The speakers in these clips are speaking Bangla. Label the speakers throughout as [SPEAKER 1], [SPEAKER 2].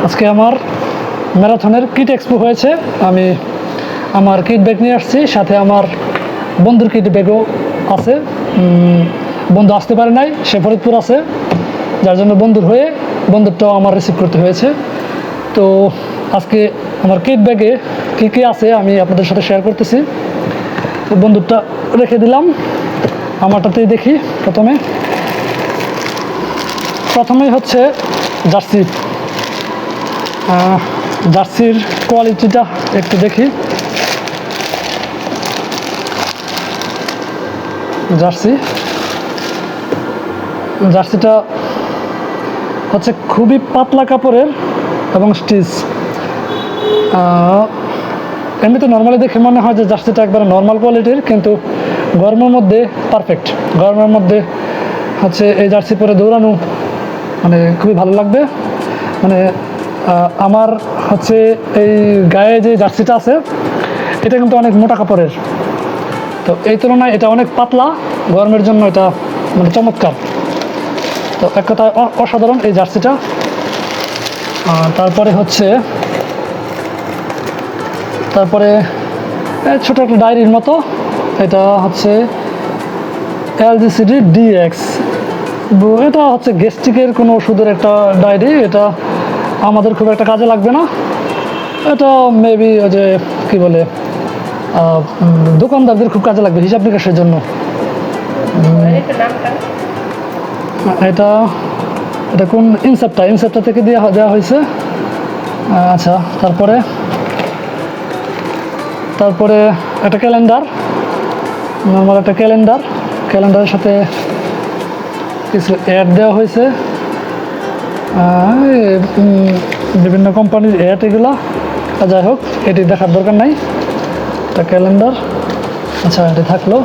[SPEAKER 1] আজকে আমার ম্যারাথনের কিট এক্সপো হয়েছে। আমি আমার কিট ব্যাগ নিয়ে আসছি, সাথে আমার বন্ধুর কিট ব্যাগও আছে। বন্ধু আসতে পারে নাই, সে ফরিদপুর আছে, যার জন্য বন্ধুর হয়ে বন্ধুরটাও আমার রিসিভ করতে হয়েছে। তো আজকে আমার কিট ব্যাগে কী কী আছে আমি আপনাদের সাথে শেয়ার করতেছি। তো বন্ধুরটা রেখে দিলাম, আমারটাতেই দেখি। প্রথমেই হচ্ছে জার্সি। জার্সির কোয়ালিটিটা একটু দেখি। জার্সিটা হচ্ছে খুবই পাতলা কাপড়ের এবং স্টিচ। এমনিতে নর্মালি দেখে মনে হয় যে জার্সিটা একবারে নর্মাল কোয়ালিটির, কিন্তু গরমের মধ্যে পারফেক্ট। গরমের মধ্যে হচ্ছে এই জার্সি পরে দৌড়ানো মানে খুবই ভালো লাগবে। মানে আমার হচ্ছে এই গায়ে যে জার্সিটা আছে এটা কিন্তু অনেক মোটা কাপড়ের, তো এই তুলনায় এটা অনেক পাতলা, গরমের জন্য এটা মানে চমৎকার। তো এক কথায় অসাধারণ এই জার্সিটা। তারপরে ছোট একটা ডায়েরির মতো, এটা হচ্ছে LGCD DX। এটা হচ্ছে গ্যাস্ট্রিকের কোনো ওষুধের একটা ডায়েরি। এটা আমাদের খুব একটা কাজে লাগবে না। এটা মেবি ওই যে কী বলে দোকানদারদের খুব কাজে লাগবে হিসাব নিকাশের জন্য। এটা এটা কোন ইনসেপ্টা থেকে দেওয়া হয়েছে। আচ্ছা, তারপরে একটা ক্যালেন্ডার, নর্মাল একটা ক্যালেন্ডারের সাথে কিছু অ্যাড দেওয়া হয়েছে, বিভিন্ন কোম্পানির অ্যাড এগুলো। যাই হোক, এটি দেখার দরকার নাই। একটা ক্যালেন্ডার, আচ্ছা এটি থাকলো।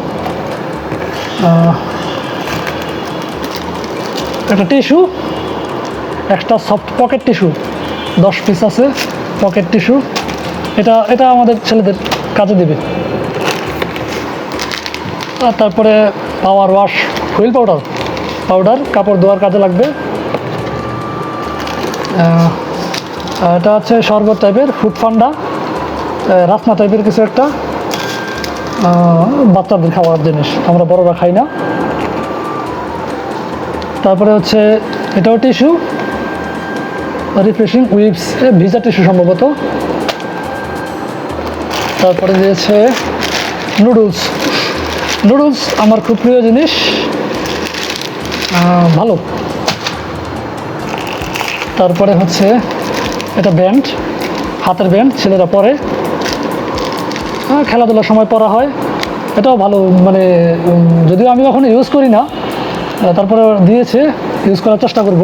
[SPEAKER 1] একটা tissue, extra soft pocket tissue 10 piece আছে। পকেট টিস্যু এটা আমাদের ছেলেদের কাজে দিবে। আর তারপরে পাওয়ার ওয়াশ, হুইল পাউডার কাপড় ধোয়ার কাজে লাগবে। এটা হচ্ছে শরবত টাইপের, ফুড ফান্ডা, রাসনা টাইপের কিছু একটা, বাচ্চাদের খাওয়ার জিনিস, আমরা বড়রা খাই না। তারপরে হচ্ছে এটাও টিস্যু, রিফ্রেশিং উইপস, ভিজা টিস্যু সম্ভবত। তারপরে দিয়েছে নুডলস আমার খুব প্রিয় জিনিস, ভালো। তারপরে হচ্ছে এটা ব্যান্ড, হাতের ব্যান্ড, ছেলেরা পরে, খেলাধুলার সময় পরা হয়। এটাও ভালো, মানে যদিও আমি কখনো ইউজ করি না, তারপরে দিয়েছে, ইউজ করার চেষ্টা করব।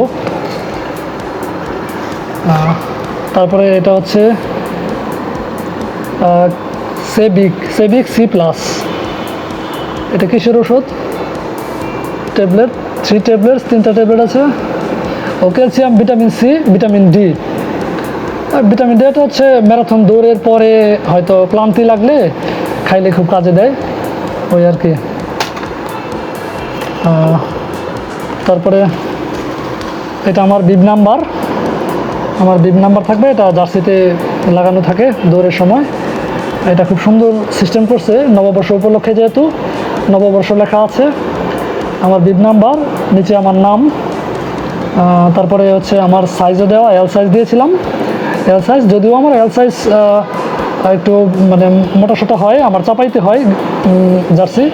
[SPEAKER 1] তারপরে এটা হচ্ছে সেবিক C+, এটা কিসের ওষুধ? ট্যাবলেট, 3 ট্যাবলেটস, 3টা ট্যাবলেট আছে। ও calcium, vitamin C, vitamin D। Vitamin D এটা হচ্ছে ম্যারাথন দৌড়ের পরে হয়তো ক্লান্তি লাগলে খাইলে খুব কাজে দেয়, ওই আর কি। তারপরে এটা আমার বিব নাম্বার থাকবে, এটা জার্সিতে লাগানো থাকে দৌড়ের সময়। এটা খুব সুন্দর সিস্টেম করছে নববর্ষ উপলক্ষে, যেহেতু নববর্ষ লেখা আছে। আমার বিব নাম্বার, নিচে আমার নাম। তারপরে হচ্ছে আমার সাইজও দেওয়া, L সাইজ দিয়েছিলাম। L সাইজ, যদিও আমার L সাইজ একটু মানে মোটাসোটা হয়, আমার চাপাইতে হয় জার্সি।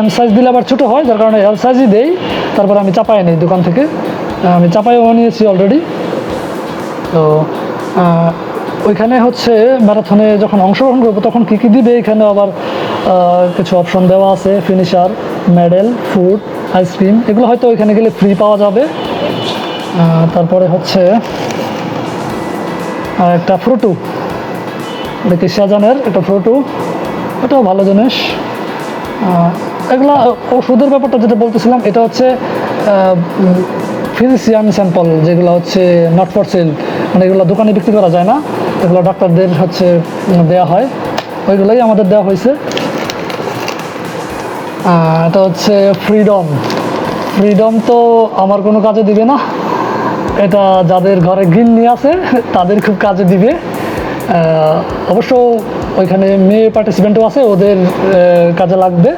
[SPEAKER 1] M সাইজ দিলে আবার ছোটো হয়, যার কারণে L সাইজই দেই। তারপরে আমি চাপাই নিই দোকান থেকে, আমি চাপাইও নিয়েছি অলরেডি। তো ওইখানে হচ্ছে ম্যারাথনে যখন অংশগ্রহণ করবো তখন কী দিবে, এখানে আবার কিছু অপশন দেওয়া আছে, ফিনিশার, মেডেল, ফুড, আইসক্রিম, এগুলো হয়তো ওইখানে গেলে ফ্রি পাওয়া যাবে। তারপরে হচ্ছে একটা ফ্রুটু, দেখি শাহজাহানের একটা ফ্রুটু, এটাও ভালো জিনিস। এগুলা ওষুধের ব্যাপারটা যেটা বলতেছিলাম, এটা হচ্ছে ফিজিশিয়ান স্যাম্পল, যেগুলো হচ্ছে নট ফর সেল, মানে এগুলো দোকানে বিক্রি করা যায় না, এগুলো ডাক্তারদের হচ্ছে দেওয়া হয়, ওইগুলোই আমাদের দেওয়া হয়েছে। এটা হচ্ছে ফ্রিডম তো আমার কোনো কাজে দিবে না, এটা যাদের ঘরে গিন্নি আছে তাদের খুব কাজে দিবে। অবশ্য ওইখানে মেয়ে পার্টিসিপেন্টও আছে, ওদের কাজে লাগবে।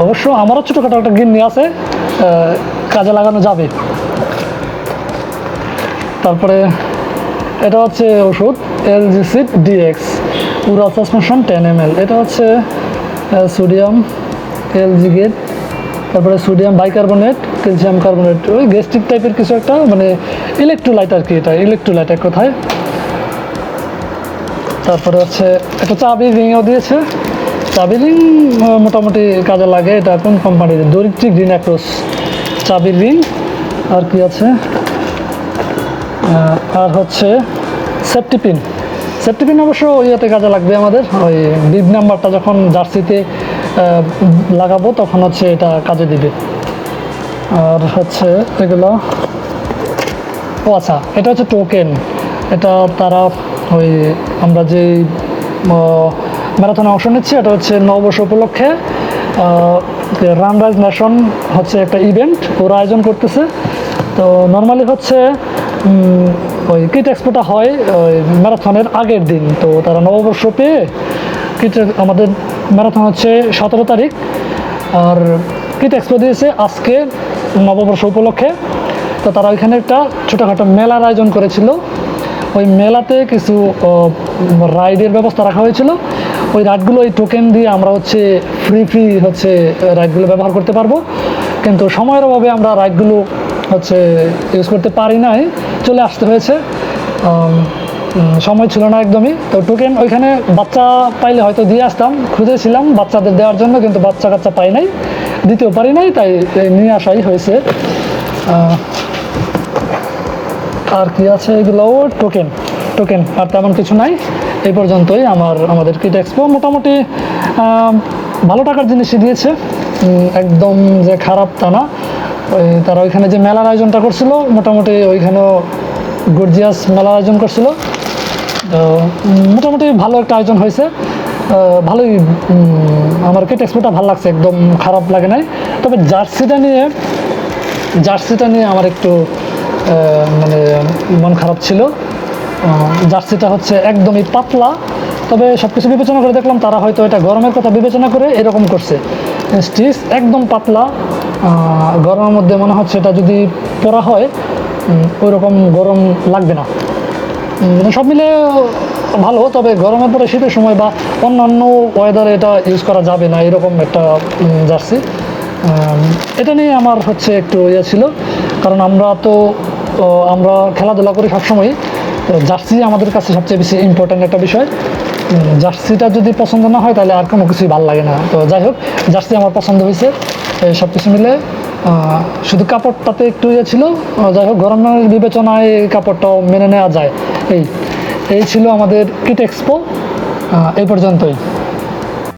[SPEAKER 1] অবশ্য আমারও ছোটোখাটো একটা গিন্নি আছে, কাজে লাগানো যাবে। তারপরে এটা হচ্ছে ওষুধ এলজিসিড ডিএক্স উরাল সাসপেনশন 10 ml। এটা হচ্ছে সোডিয়াম এলজিগেট, তারপরে সোডিয়াম বাইকার্বনেট, ক্যালসিয়াম কার্বনেট, ওই গ্যাস্ট্রিক টাইপের কিছু একটা, মানে ইলেকট্রোলাইট আর কি, এটা ইলেকট্রোলাইট এক কথায়। তারপরে হচ্ছে একটা চাবি রিংও দিয়েছে। চাবি রিং মোটামুটি কাজে লাগে। এটা কোন কোম্পানির? দরিদ্রিক গ্রিন অ্যাক্রোস চাবির রিং। আর কি আছে? আর হচ্ছে সেফটি পিন। সেফটি পিন অবশ্য ইয়েতে কাজে লাগবে আমাদের, ওই বিব নাম্বারটা যখন জার্সিতে লাগাবো তখন হচ্ছে এটা কাজে দিবে। আর হচ্ছে এগুলো, ও আচ্ছা, এটা হচ্ছে টোকেন। এটা তারা ওই আমরা যে ম্যারাথনে অংশ নিচ্ছি, এটা হচ্ছে নববর্ষ উপলক্ষে রানরাইজ নেশন হচ্ছে একটা ইভেন্ট ওরা আয়োজন করতেছে। তো নর্মালি হচ্ছে ওই কিট এক্সপোটা হয় ওই ম্যারাথনের আগের দিন। তো তারা নববর্ষ পেয়ে কিট, আমাদের ম্যারাথন হচ্ছে 17 তারিখ, আর কিট এক্সপো দিয়েছে আজকে নববর্ষ উপলক্ষে। তো তারা ওইখানে একটা ছোটোখাটো মেলার আয়োজন করেছিল। ওই মেলাতে কিছু রাইডের ব্যবস্থা রাখা হয়েছিল। ওই রাইডগুলো, ওই টোকেন দিয়ে আমরা হচ্ছে ফ্রি হচ্ছে রাইডগুলো ব্যবহার করতে পারবো। কিন্তু সময়ের অভাবে আমরা রাইডগুলো হচ্ছে ইউজ করতে পারি নাই, চলে আসতে হয়েছে, সময় ছিল না একদমই। তো টোকেন ওইখানে বাচ্চা পাইলে হয়তো দিয়ে আসতাম, খুঁজেছিলাম বাচ্চাদের দেওয়ার জন্য, কিন্তু বাচ্চা কাচ্চা পাই নাই, দিতেও পারি নাই, তাই নিয়ে আসাই হয়েছে। আর কি আছে? এগুলোও টোকেন আর তেমন কিছু নাই। এই পর্যন্তই আমাদের কিট এক্সপো। মোটামুটি ভালো টাকার জিনিসই দিয়েছে, একদম যে খারাপ তা না। তারা ওইখানে যে মেলার আয়োজনটা করছিল, মোটামুটি ওইখানেও গর্জিয়াস মেলার আয়োজন করছিল। তো মোটামুটি ভালো একটা আয়োজন হয়েছে, ভালোই। আমার কিট এক্সপোটা ভালো লাগছে, একদম খারাপ লাগে নাই। তবে জার্সিটা নিয়ে আমার একটু মানে মন খারাপ ছিল। জার্সিটা হচ্ছে একদমই পাতলা, তবে সব কিছু বিবেচনা করে দেখলাম তারা হয়তো এটা গরমের কথা বিবেচনা করে এরকম করছে। স্টিচ একদম পাতলা, গরমের মধ্যে মনে হচ্ছে এটা যদি পরা হয় ওই রকম গরম লাগবে না। সব মিলে ভালো, তবে গরমের পরে শীতের সময় বা অন্যান্য ওয়েদারে এটা ইউজ করা যাবে না, এরকম একটা জার্সি। এটা নিয়ে আমার হচ্ছে একটু ইয়ে ছিল, কারণ আমরা খেলাধুলা করি সবসময়। জার্সি আমাদের কাছে সবচেয়ে বেশি ইম্পর্ট্যান্ট একটা বিষয়। জার্সিটা যদি পছন্দ না হয় তাহলে আর কোনো কিছুই ভালো লাগে না। তো যাই হোক, জার্সি আমার পছন্দ হয়েছে। সব কিছু মিলে শুধু কাপড়টাতে একটু ইয়ে ছিল। যাই হোক, গরমের বিবেচনায় কাপড়টাও মেনে নেওয়া যায়। এই ছিল আমাদের কিট এক্সপো, এই পর্যন্তই।